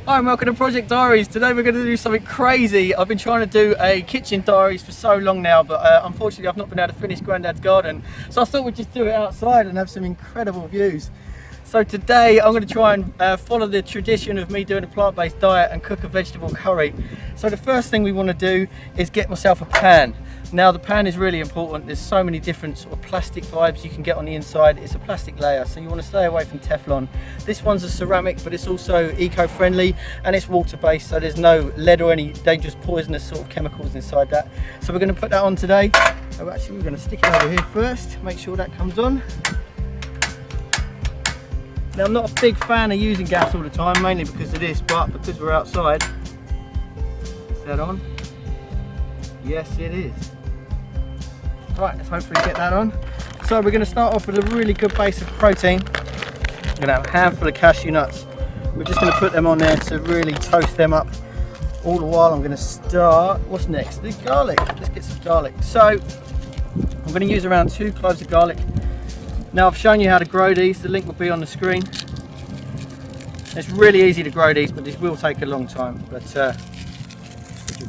Hi and welcome to Project Diaries. Today we're going to do something crazy. I've been trying to do a Kitchen Diaries for so long now, but unfortunately I've not been able to finish Grandad's garden. So I thought we'd just do it outside and have some incredible views. So today I'm going to try and follow the tradition of me doing a plant-based diet and cook a vegetable curry. So the first thing we want to do is get myself a pan. Now the pan is really important. There's so many different sort of plastic vibes you can get on the inside. It's a plastic layer, so you want to stay away from Teflon. This one's a ceramic, but it's also eco-friendly and it's water-based, so there's no lead or any dangerous poisonous sort of chemicals inside that. So we're going to put that on today. So actually we're going to stick it over here first, make sure that comes on. Now I'm not a big fan of using gas all the time, mainly because of this, but because we're outside. Is that on? Yes it is. Right, let's hopefully get that on. So we're going to start off with a really good base of protein. I'm going to have a handful of cashew nuts. We're just going to put them on there to really toast them up. All the while I'm going to start, what's next? The garlic. Let's get some garlic. So I'm going to use around 2 cloves of garlic. Now I've shown you how to grow these, the link will be on the screen. It's really easy to grow these, but this will take a long time. But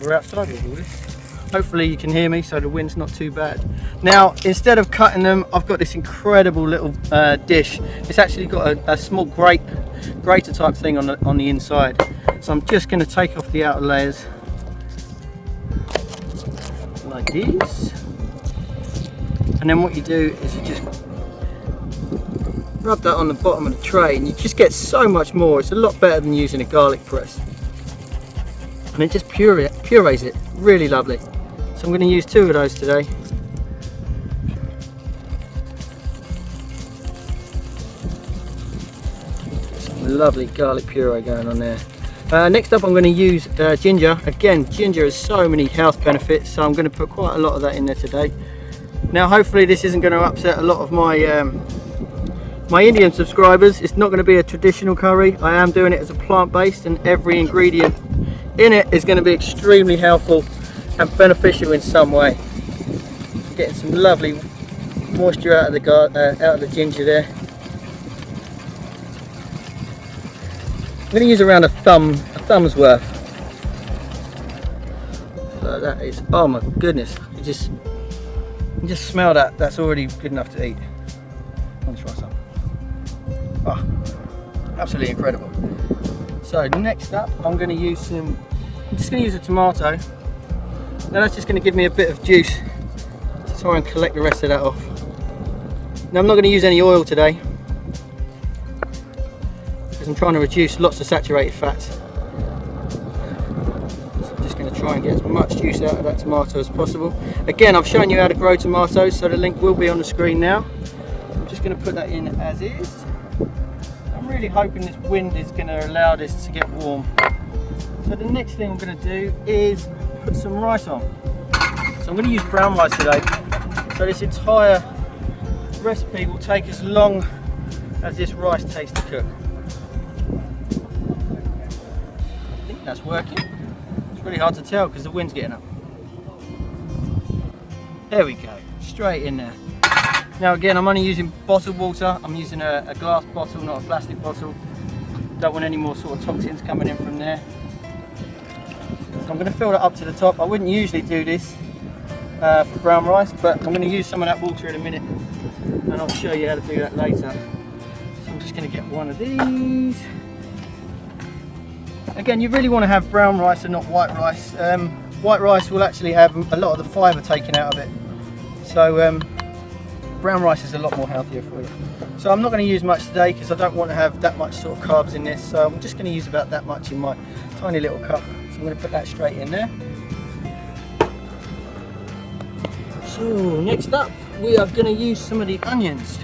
we're outside with all this. Hopefully you can hear me, so the wind's not too bad. Now, instead of cutting them, I've got this incredible little dish. It's actually got a small grater type thing on the inside. So I'm just going to take off the outer layers like these. And then what you do is you just rub that on the bottom of the tray, and you just get so much more. It's a lot better than using a garlic press. And it just purees it. Really lovely. So I'm going to use 2 of those today. Some lovely garlic puree going on there. Next up I'm going to use ginger. Again, ginger has so many health benefits, so I'm going to put quite a lot of that in there today. Now hopefully this isn't going to upset a lot of my my Indian subscribers. It's not going to be a traditional curry. I am doing it as a plant-based, and every ingredient in it is going to be extremely helpful and beneficial in some way. Getting some lovely moisture out of the ginger there. I'm going to use around a thumb's worth. So that is, oh my goodness, you just smell that. That's already good enough to eat. Let's try some. Oh, absolutely incredible. So next up, I'm just going to use a tomato. Now that's just going to give me a bit of juice to try and collect the rest of that off. Now I'm not going to use any oil today because I'm trying to reduce lots of saturated fats. So I'm just going to try and get as much juice out of that tomato as possible. Again, I've shown you how to grow tomatoes, so the link will be on the screen now. I'm just going to put that in as is. I'm really hoping this wind is going to allow this to get warm. So the next thing I'm going to do is put some rice on. So I'm going to use brown rice today. So this entire recipe will take as long as this rice takes to cook. I think that's working. It's really hard to tell because the wind's getting up. There we go, straight in there. Now again, I'm only using bottled water. I'm using a glass bottle, not a plastic bottle. Don't want any more sort of toxins coming in from there. So I'm going to fill that up to the top. I wouldn't usually do this for brown rice, but I'm going to use some of that water in a minute and I'll show you how to do that later. So I'm just going to get one of these. Again, you really want to have brown rice and not white rice. White rice will actually have a lot of the fibre taken out of it. So brown rice is a lot more healthier for you. So I'm not going to use much today because I don't want to have that much sort of carbs in this. So I'm just going to use about that much in my tiny little cup. So I'm going to put that straight in there. So next up we are going to use some of the onions.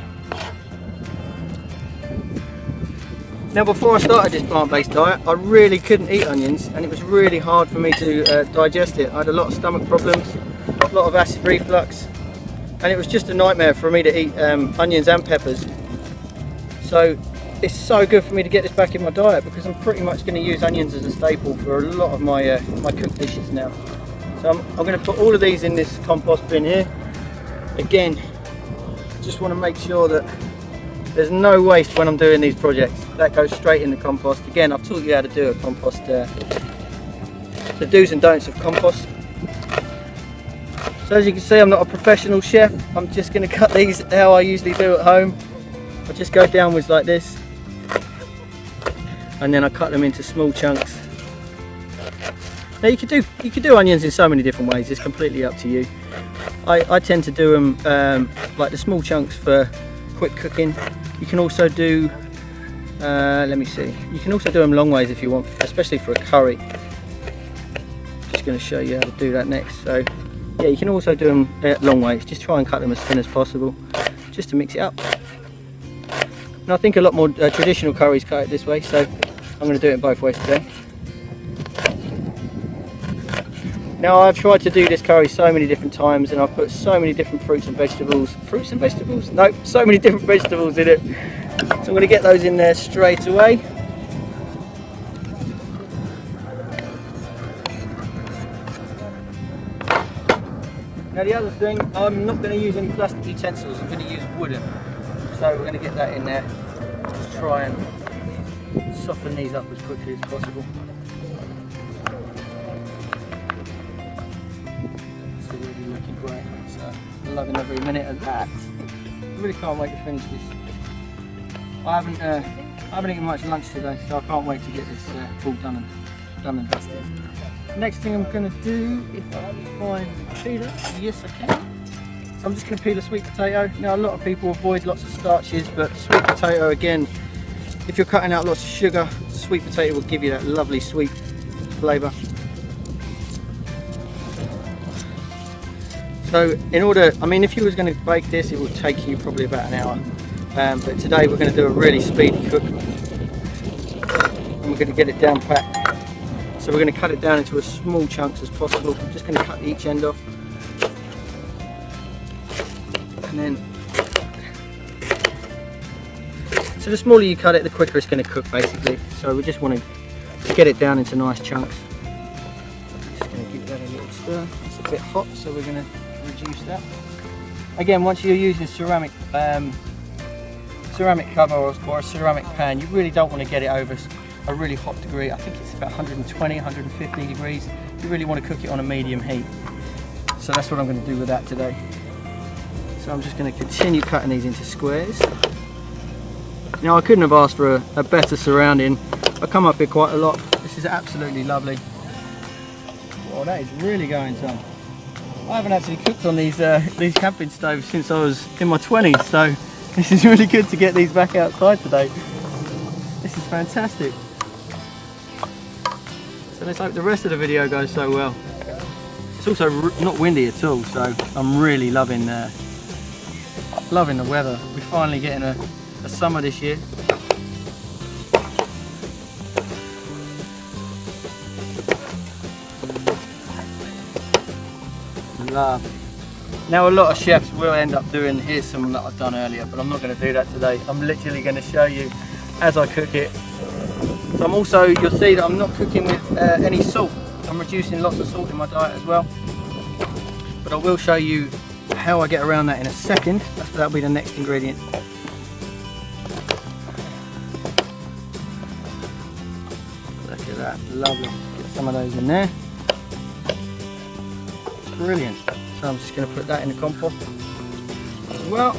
Now before I started this plant-based diet, I really couldn't eat onions and it was really hard for me to digest it. I had a lot of stomach problems, a lot of acid reflux, and it was just a nightmare for me to eat onions and peppers. So it's so good for me to get this back in my diet because I'm pretty much going to use onions as a staple for a lot of my my cooked dishes now. So I'm going to put all of these in this compost bin here. Again, just want to make sure that There's no waste when I'm doing these projects. That goes straight in the compost. Again, I've taught you how to do a compost, the do's and don'ts of compost. So as you can see, I'm not a professional chef. I'm just going to cut these how I usually do at home. I just go downwards like this, and then I cut them into small chunks. Now you could do onions in so many different ways. It's completely up to you. I tend to do them like the small chunks for quick cooking. You can also do, let me see. You can also do them long ways if you want, especially for a curry. Just going to show you how to do that next. So yeah, you can also do them long ways. Just try and cut them as thin as possible, just to mix it up. And I think a lot more traditional curries cut it this way, so I'm going to do it both ways today. Now I've tried to do this curry so many different times, and I've put so many different fruits and vegetables. Fruits and vegetables? No, so many different vegetables in it. So I'm going to get those in there straight away. Now the other thing, I'm not going to use any plastic utensils, I'm going to use wooden. So we're going to get that in there. Just try and soften these up as quickly as possible. It's already looking great, so I'm loving every minute of that. I really can't wait to finish this. I haven't eaten much lunch today, so I can't wait to get this all done and dusted. Next thing I'm going to do, if I can find the peeler, yes I can. So I'm just going to peel a sweet potato. Now a lot of people avoid lots of starches, but sweet potato, again, if you're cutting out lots of sugar, sweet potato will give you that lovely sweet flavour. So in order, I mean, if you was going to bake this, it would take you probably about an hour. But today we're going to do a really speedy cook, and we're going to get it down pat. So we're going to cut it down into as small chunks as possible. I'm just going to cut each end off, and then, so the smaller you cut it, the quicker it's going to cook basically. So we just want to get it down into nice chunks. Just going to give that a little stir. It's a bit hot, so we're going to reduce that. Again, once you're using ceramic cover or a ceramic pan, you really don't want to get it over a really hot degree. I think it's about 120, 150 degrees. You really want to cook it on a medium heat. So that's what I'm going to do with that today. So I'm just going to continue cutting these into squares. Now I couldn't have asked for a better surrounding. I come up here quite a lot. This is absolutely lovely. Well, that is really going some. I haven't actually cooked on these camping stoves since I was in my 20s, so this is really good to get these back outside today. This is fantastic. So let's hope the rest of the video goes so well. It's also not windy at all, so I'm really loving the weather. We're finally getting a summer this year. Lovely. Now a lot of chefs will end up doing, here's some that I've done earlier, but I'm not going to do that today. I'm literally going to show you as I cook it. So I'm also, you'll see that I'm not cooking with any salt. I'm reducing lots of salt in my diet as well. But I will show you how I get around that in a second. That'll be the next ingredient. Look at that, lovely. Get some of those in there. Brilliant. So I'm just going to put that in the compost. Well,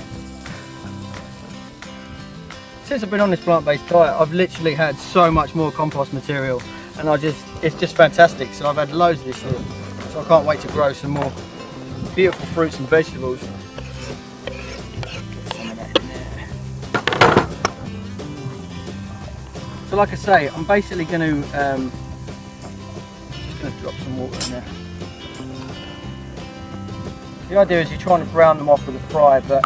since I've been on this plant-based diet, I've literally had so much more compost material, and it's just fantastic. So I've had loads of this year, so I can't wait to grow some more beautiful fruits and vegetables. Get some of that in there. So like I say, I'm basically going to just going to drop some water in there. The idea is you're trying to brown them off with a fry, but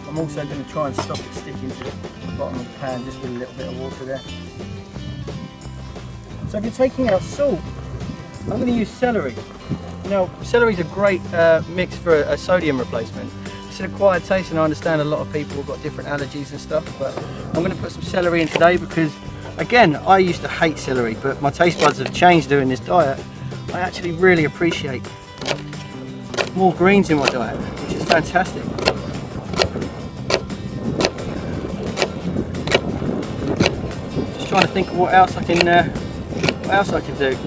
I'm also going to try and stop it sticking to the bottom of the pan just with a little bit of water there. So if you're taking out salt, I'm going to use celery. Now, celery is a great mix for a sodium replacement. It's an acquired taste, and I understand a lot of people have got different allergies and stuff, but I'm going to put some celery in today because, again, I used to hate celery, but my taste buds have changed doing this diet. I actually really appreciate more greens in my diet, which is fantastic. trying to think of what else I can do.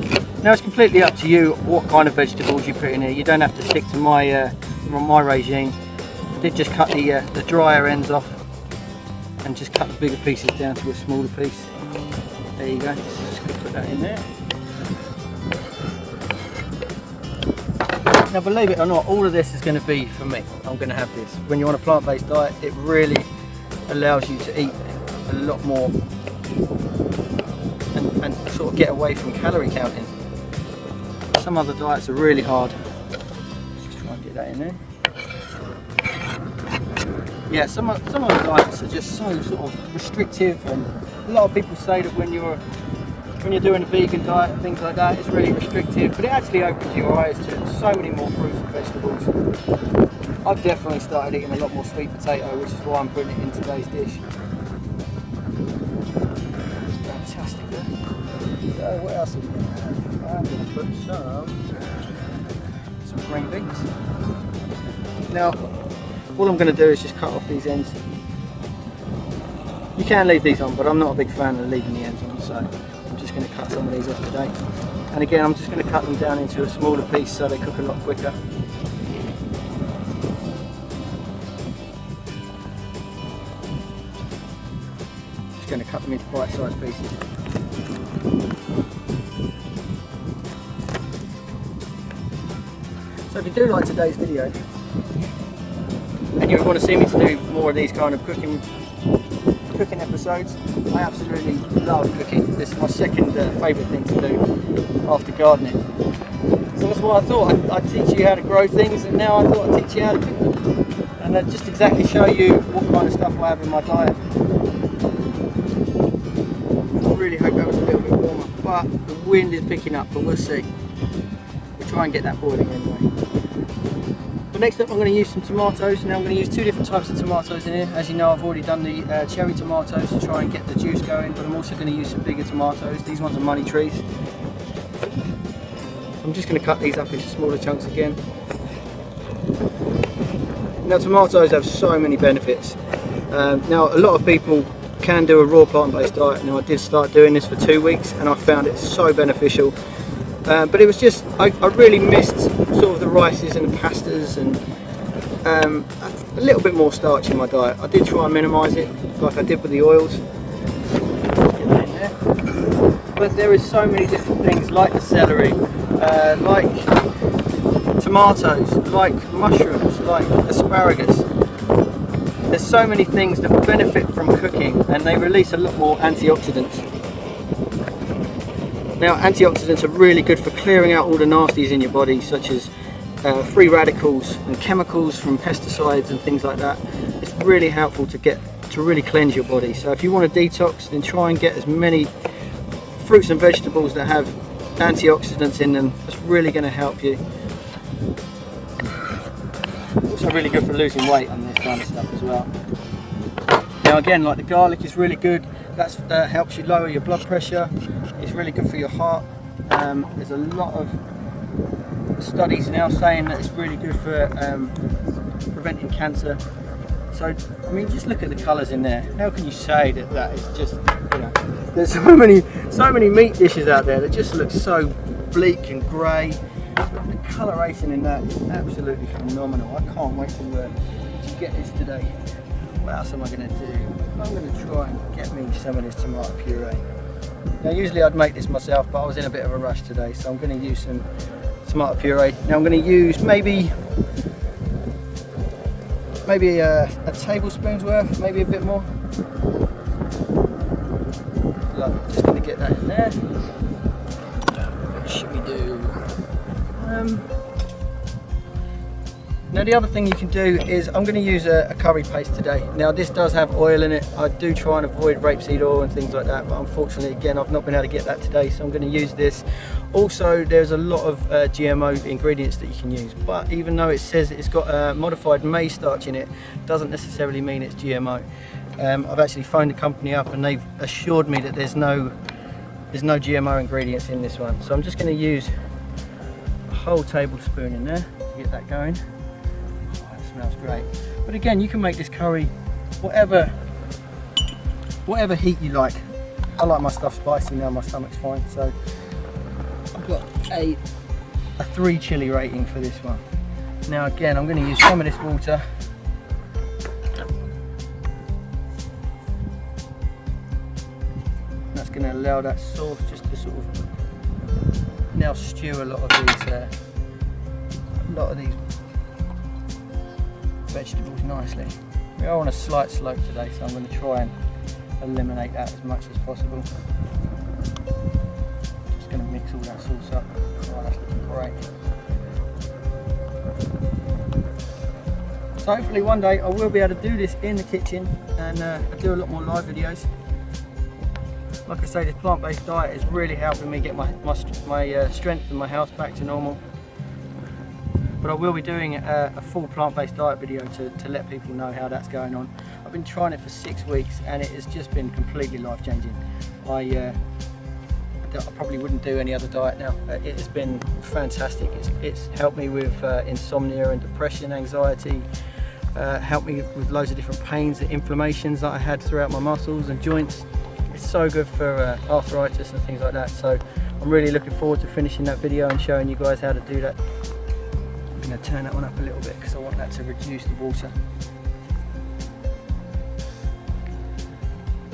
Now it's completely up to you what kind of vegetables you put in here. You don't have to stick to my regime. I did just cut the drier ends off and just cut the bigger pieces down to a smaller piece. There you go. Just gonna put that in there. Now believe it or not, all of this is going to be for me. I'm going to have this. When you're on a plant-based diet, it really allows you to eat a lot more and sort of get away from calorie counting. Some other diets are really hard. Let's just try and get that in there. Yeah, some other diets are just so sort of restrictive, and a lot of people say that when you're doing a vegan diet and things like that, it's really restrictive, but it actually opens your eyes to so many more fruits and vegetables. I've definitely started eating a lot more sweet potato, which is why I'm putting it in today's dish. It's fantastic, eh? So what else are we going to have? I'm going to put some green beans. Now, all I'm going to do is just cut off these ends. You can leave these on, but I'm not a big fan of leaving the ends on, so I'm just going to cut some of these off today. And again, I'm just going to cut them down into a smaller piece so they cook a lot quicker. Just going to cut them into bite-sized pieces. So if you do like today's video, and you want to see me to do more of these kind of cooking episodes, I absolutely love cooking. This is my second favourite thing to do after gardening. So that's why I thought I'd teach you how to grow things, and now I thought I'd teach you how to cook them. And I'd just exactly show you what kind of stuff I have in my diet. I really hope that was a little bit warmer, but the wind is picking up, but we'll see. We'll try and get that boiling anyway. But next up I'm going to use some tomatoes. Now I'm going to use two different types of tomatoes in here. As you know, I've already done the cherry tomatoes to try and get the juice going, but I'm also going to use some bigger tomatoes. These ones are money trees. I'm just going to cut these up into smaller chunks again. Now tomatoes have so many benefits. Now a lot of people can do a raw plant-based diet. Now I did start doing this for 2 weeks and I found it so beneficial. But it was just, I really missed sort of the rices and the pastas and a little bit more starch in my diet. I did try and minimise it like I did with the oils. Get that in there. But there is so many different things like the celery, like tomatoes, like mushrooms, like asparagus. There's so many things that benefit from cooking, and they release a lot more antioxidants. Now antioxidants are really good for clearing out all the nasties in your body, such as free radicals and chemicals from pesticides and things like that. It's really helpful to really cleanse your body. So if you want to detox, then try and get as many fruits and vegetables that have antioxidants in them. That's really going to help you. Also really good for losing weight and this kind of stuff as well. Now again, like the garlic is really good. That helps you lower your blood pressure. It's really good for your heart. There's a lot of studies now saying that it's really good for preventing cancer. So I mean, just look at the colours in there. How can you say that that is just, you know, there's so many meat dishes out there that just look so bleak and grey. The coloration in that is absolutely phenomenal. I can't wait to get this today. What else am I going to do? I'm going to try and get me some of this tomato puree. Now usually I'd make this myself, but I was in a bit of a rush today, so I'm going to use some tomato puree. Now I'm going to use maybe a tablespoon's worth, maybe a bit more. Lovely. Just going to get that in there. What should we do? Now the other thing you can do is I'm going to use a curry paste today. Now this does have oil in it. I do try and avoid rapeseed oil and things like that, but unfortunately again I've not been able to get that today, so I'm going to use this. Also there's a lot of GMO ingredients that you can use, but even though it says it's got modified maize starch in it, doesn't necessarily mean it's GMO. I've actually phoned the company up and they've assured me that there's no GMO ingredients in this one. So I'm just going to use a whole tablespoon in there to get that going. Smells great. But again, you can make this curry whatever heat you like. I like my stuff spicy now, my stomach's fine, so I've got a 3 chili rating for this one. Now again, I'm going to use some of this water. That's going to allow that sauce just to sort of now stew a lot of these vegetables nicely. We are on a slight slope today, so I'm going to try and eliminate that as much as possible. Just going to mix all that sauce up. Oh, that's looking great. So hopefully one day I will be able to do this in the kitchen and do a lot more live videos. Like I say, this plant-based diet is really helping me get my strength and my health back to normal. But I will be doing a full plant-based diet video to let people know how that's going on. I've been trying it for 6 weeks and it has just been completely life-changing. I probably wouldn't do any other diet now. It has been fantastic. It's helped me with insomnia and depression, anxiety, helped me with loads of different pains and inflammations that I had throughout my muscles and joints. It's so good for arthritis and things like that. So I'm really looking forward to finishing that video and showing you guys how to do that. I'm going to turn that one up a little bit because I want that to reduce the water.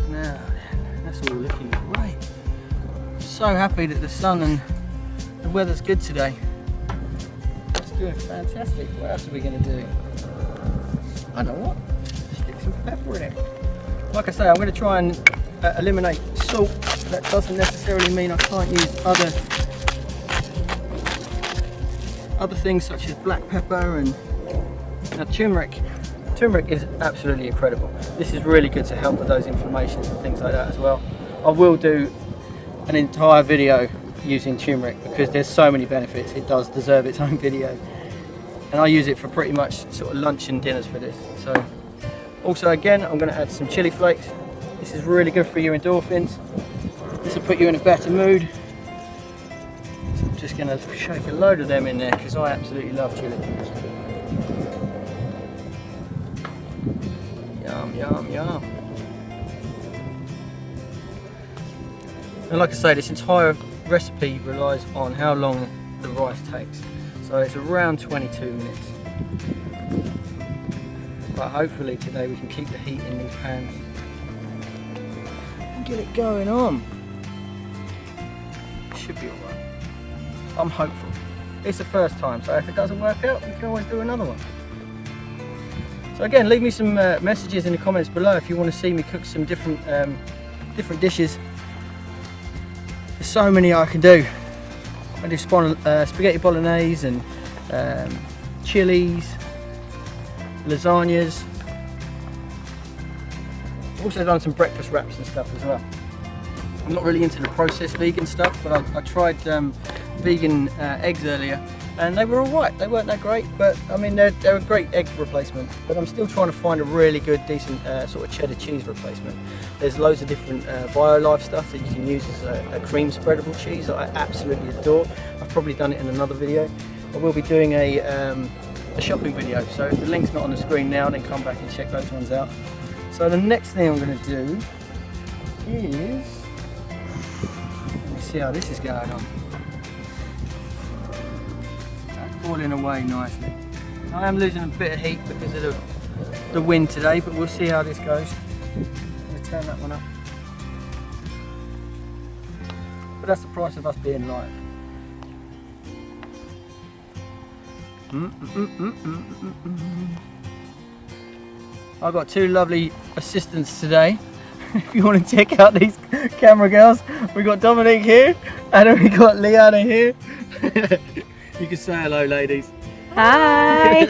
Now, that's all looking great. So happy that the sun and the weather's good today. It's doing fantastic. What else are we going to do? I know what. Stick some pepper in it. Like I say, I'm going to try and eliminate salt. That doesn't necessarily mean I can't use other things such as black pepper and turmeric. Turmeric is absolutely incredible. This is really good to help with those inflammations and things like that as well. I will do an entire video using turmeric because there's so many benefits. It does deserve its own video, and I use it for pretty much sort of lunch and dinners for this. So also again, I'm going to add some chili flakes. This is really good for your endorphins. This will put you in a better mood. So I'm just going to shake a load of them in there because I absolutely love chili. Yum, yum, yum. And like I say, this entire recipe relies on how long the rice takes. So it's around 22 minutes. But hopefully today we can keep the heat in these pans and get it going on. Should be alright. I'm hopeful. It's the first time, so if it doesn't work out, we can always do another one. So again, leave me some messages in the comments below if you want to see me cook some different dishes. There's so many I can do. I do spaghetti bolognese and chilies, lasagnas. I've also done some breakfast wraps and stuff as well. I'm not really into the processed vegan stuff, but I tried vegan eggs earlier and they were alright. They weren't that great, but I mean they're a great egg replacement. But I'm still trying to find a really good, decent sort of cheddar cheese replacement. There's loads of different BioLife stuff that you can use as a cream spreadable cheese that I absolutely adore. I've probably done it in another video. I will be doing a shopping video, so if the link's not on the screen now, then come back and check those ones out. So the next thing I'm going to do is, let me see how this is going on. That's falling away nicely. I am losing a bit of heat because of the wind today, but we'll see how this goes. I'm going to turn that one up. But that's the price of us being live. I've got two lovely assistants today. If you want to check out these camera girls, we got Dominique here and then we got Liana here. You can say hello, ladies. Hi.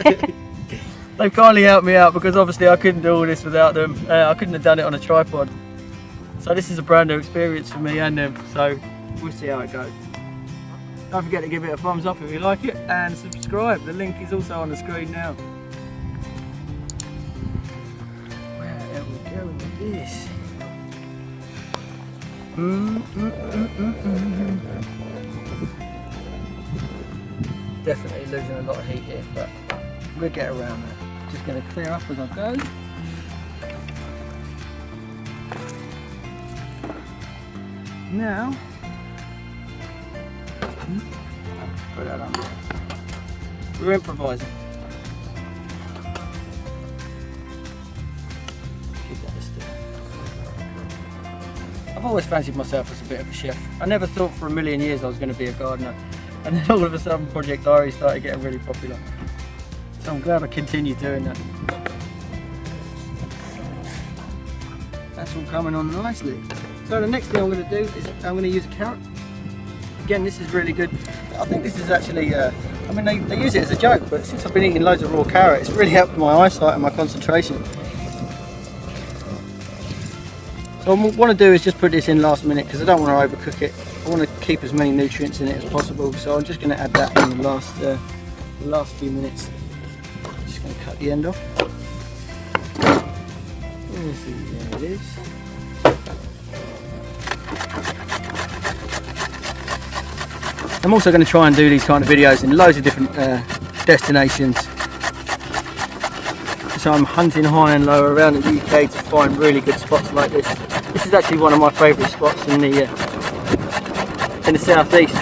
They've kindly helped me out because obviously I couldn't do all this without them. I couldn't have done it on a tripod. So this is a brand new experience for me and them. So we'll see how it goes. Don't forget to give it a thumbs up if you like it and subscribe. The link is also on the screen now. Where are we going with this? Definitely losing a lot of heat here, but we'll get around that. Just going to clear up as I go. Now, put that on there. We're improvising. Keep that still. I've always fancied myself as a bit of a chef. I never thought for a million years I was going to be a gardener. And then all of a sudden Project Diaries started getting really popular. So I'm glad I continued doing that. That's all coming on nicely. So the next thing I'm going to do is I'm going to use a carrot. Again, this is really good. I think this is actually, I mean they use it as a joke, but since I've been eating loads of raw carrot, it's really helped my eyesight and my concentration. So what I want to do is just put this in last minute because I don't want to overcook it. I want to keep as many nutrients in it as possible, so I'm just going to add that in the last few minutes. Just going to cut the end off. There it is. I'm also going to try and do these kind of videos in loads of different destinations. So I'm hunting high and low around the UK to find really good spots like this. This is actually one of my favourite spots in the southeast.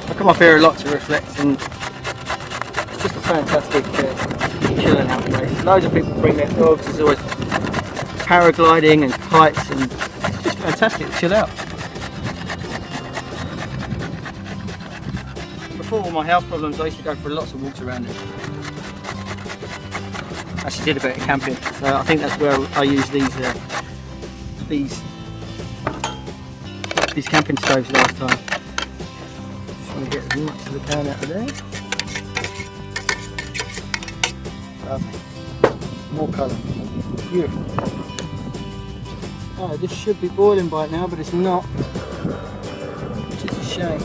I come up here a lot to reflect, and it's just a fantastic chilling out place. Loads of people bring their dogs. There's always paragliding and kites, and it's just fantastic to chill out. Before all my health problems, I used to go for lots of walks around it. Actually did a bit of camping, so I think that's where I use these camping stoves last time. Just want to get as much as I can out of there. Lovely. More colour. Beautiful. Oh, this should be boiling by now, but it's not, which is a shame.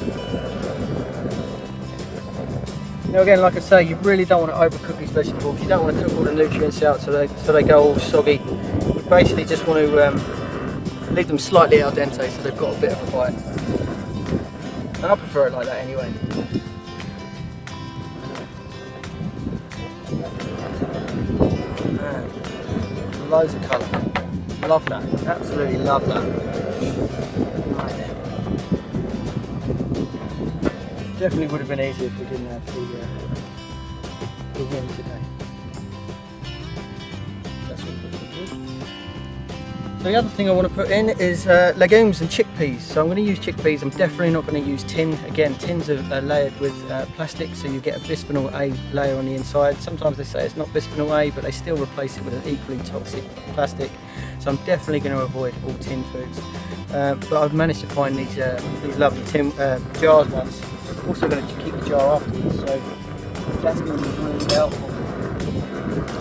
Now again, like I say, you really don't want to overcook these vegetables. You don't want to cook all the nutrients out so they go all soggy. You basically just want to leave them slightly al dente so they've got a bit of a bite. And I prefer it like that anyway. Man, loads of colour. Love that. Absolutely love that. Definitely would have been easier if we didn't have the wind today. That's all good. So the other thing I want to put in is legumes and chickpeas. So I'm going to use chickpeas. I'm definitely not going to use tin. Again, tins are layered with plastic, so you get a bisphenol A layer on the inside. Sometimes they say it's not bisphenol A, but they still replace it with an equally toxic plastic. So I'm definitely going to avoid all tin foods. But I've managed to find these lovely tin jars once. I'm also going to keep the jar afterwards, so that's going to be really helpful.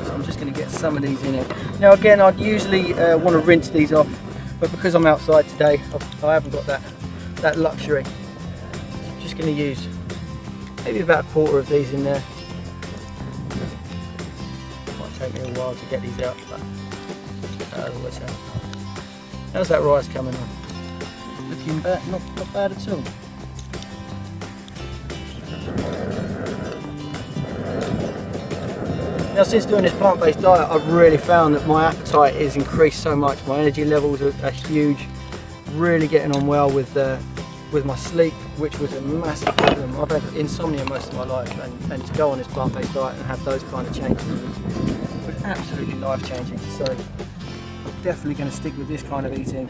So I'm just going to get some of these in it. Now again, I'd usually want to rinse these off, but because I'm outside today, I haven't got that luxury. So I'm just going to use maybe about a quarter of these in there. Might take me a while to get these out, but that always helps. How's that rice coming on? Looking bad, not bad at all. Now since doing this plant-based diet, I've really found that my appetite is increased so much. My energy levels are huge. Really getting on well with my sleep, which was a massive problem. I've had insomnia most of my life, and to go on this plant-based diet and have those kind of changes was absolutely life-changing. So I'm definitely going to stick with this kind of eating.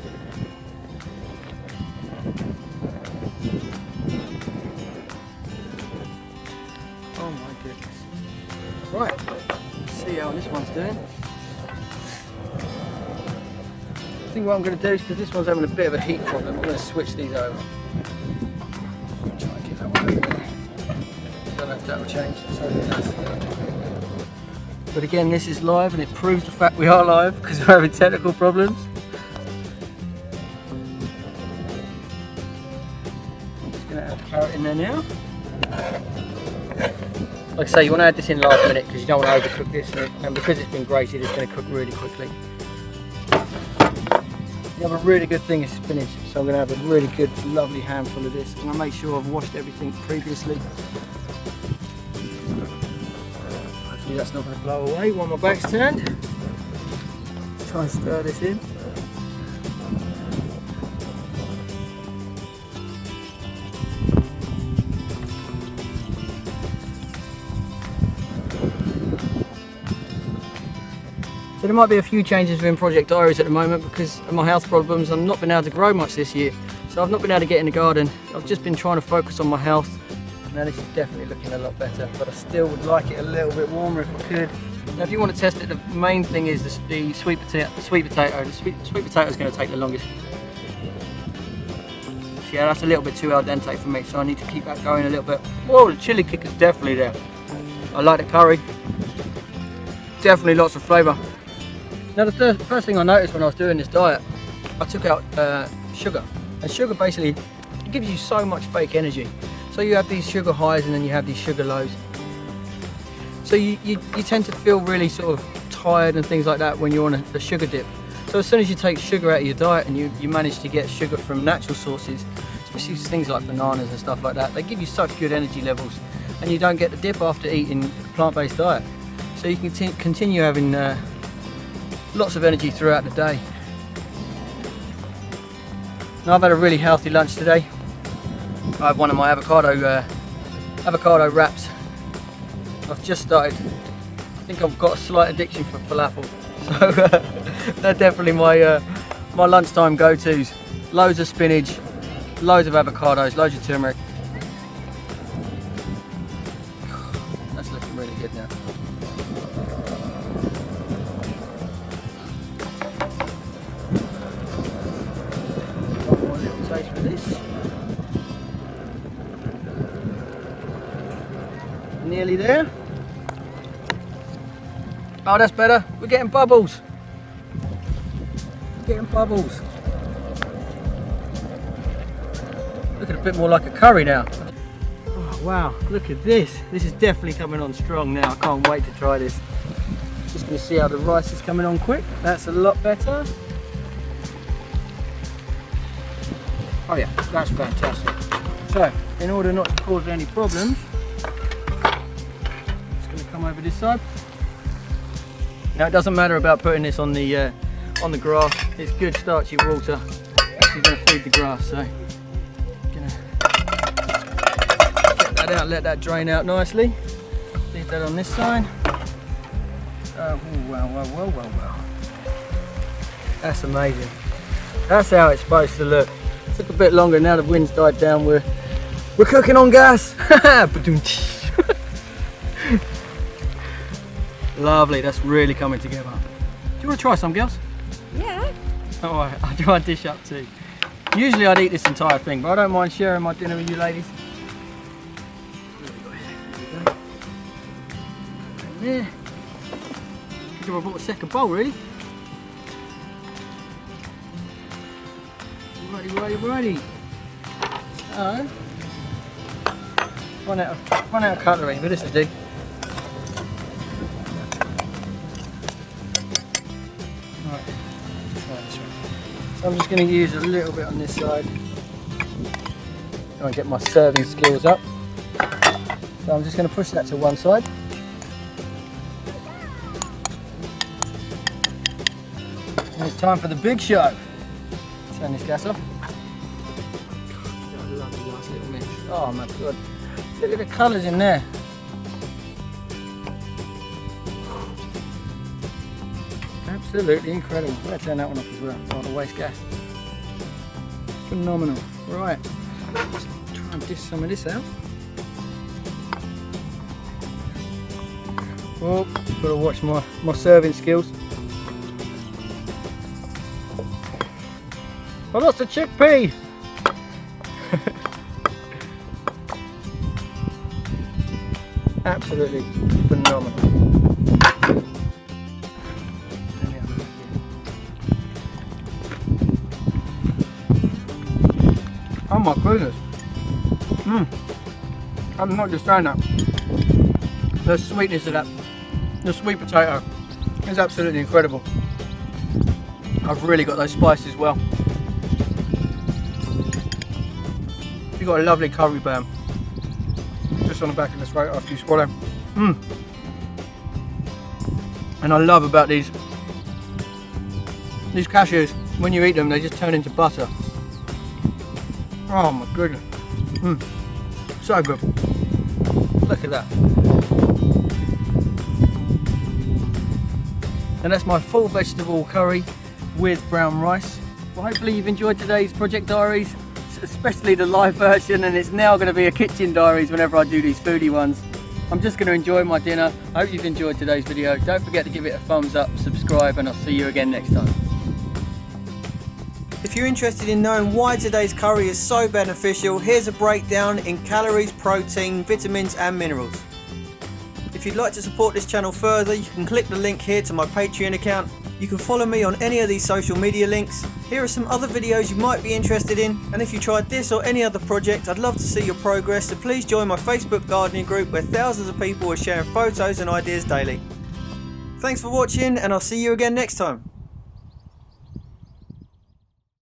Oh my goodness. Right, let's see how this one's doing. I think what I'm going to do is, because this one's having a bit of a heat problem, I'm going to switch these over. Try and get that one over there. Don't know if that will change. But again, this is live, and it proves the fact we are live because we're having technical problems. I'm just going to add the carrot in there now. Like I say, you want to add this in last minute because you don't want to overcook this, and because it's been grated, it's going to cook really quickly. The other really good thing is spinach, so I'm going to have a really good, lovely handful of this. I'm going to make sure I've washed everything previously. Hopefully that's not going to blow away while my back's turned. Let's try and stir this in. So there might be a few changes within Project Diaries at the moment because of my health problems. I've not been able to grow much this year. So I've not been able to get in the garden. I've just been trying to focus on my health. Now this is definitely looking a lot better, but I still would like it a little bit warmer if I could. Now if you want to test it, the main thing is the sweet potato. The sweet potato is going to take the longest. Yeah, that's a little bit too al dente for me, so I need to keep that going a little bit. Whoa, the chili kick is definitely there. I like the curry. Definitely lots of flavour. Now the first thing I noticed when I was doing this diet, I took out sugar. And sugar basically gives you so much fake energy. So you have these sugar highs and then you have these sugar lows. So you tend to feel really sort of tired and things like that when you're on a sugar dip. So as soon as you take sugar out of your diet and you manage to get sugar from natural sources, especially things like bananas and stuff like that, they give you such good energy levels and you don't get the dip after eating a plant-based diet. So you can continue having lots of energy throughout the day. Now I've had a really healthy lunch today. I have one of my avocado wraps. I've just started. I think I've got a slight addiction for falafel. So they're definitely my lunchtime go-tos. Loads of spinach, loads of avocados, loads of turmeric. That's looking really good now. One little taste for this. Nearly there. Oh, that's better. We're getting bubbles. We're getting bubbles. Looking a bit more like a curry now. Oh, wow, look at this. This is definitely coming on strong now. I can't wait to try this. Just going to see how the rice is coming on quick. That's a lot better. Oh yeah, that's fantastic. So, in order not to cause any problems, I'm just going to come over this side. Now it doesn't matter about putting this on the grass. It's good starchy water. Actually going to feed the grass, so going to get that out, let that drain out nicely. Leave that on this side. Oh wow. That's amazing. That's how it's supposed to look. It took a bit longer. Now the wind's died down. We're cooking on gas. Lovely, that's really coming together. Do you want to try some, girls? Yeah. Alright, I'll do my dish up too. Usually I'd eat this entire thing, but I don't mind sharing my dinner with you ladies. There. Could have brought a second bowl, really. Righty. So, run out of cutlery, but this will do. So I'm just going to use a little bit on this side. Try and get my serving skills up. So I'm just going to push that to one side. And it's time for the big show. Turn this gas off. Lovely, nice little mix. Oh my god. Look at the colours in there. Absolutely incredible. I'm going to turn that one off as well. Don't want to waste gas. Phenomenal. Right. Let's try and dish some of this out. Oh, got to watch my serving skills. I lost a chickpea! Absolutely phenomenal. Oh my goodness. I'm not just saying that. The sweetness of that, the sweet potato is absolutely incredible. I've really got those spices well. You've got a lovely curry burn just on the back of the throat after you swallow. And I love about these cashews, when you eat them they just turn into butter. Oh my goodness. So good. Look at that. And that's my full vegetable curry with brown rice. Well, hopefully you've enjoyed today's Project Diaries, especially the live version, and it's now going to be a Kitchen Diaries whenever I do these foodie ones. I'm just going to enjoy my dinner. I hope you've enjoyed today's video. Don't forget to give it a thumbs up, subscribe, and I'll see you again next time. If you're interested in knowing why today's curry is so beneficial, here's a breakdown in calories, protein, vitamins and minerals. If you'd like to support this channel further, you can click the link here to my Patreon account. You can follow me on any of these social media links. Here are some other videos you might be interested in, and if you tried this or any other project, I'd love to see your progress, so please join my Facebook gardening group where thousands of people are sharing photos and ideas daily. Thanks for watching, and I'll see you again next time.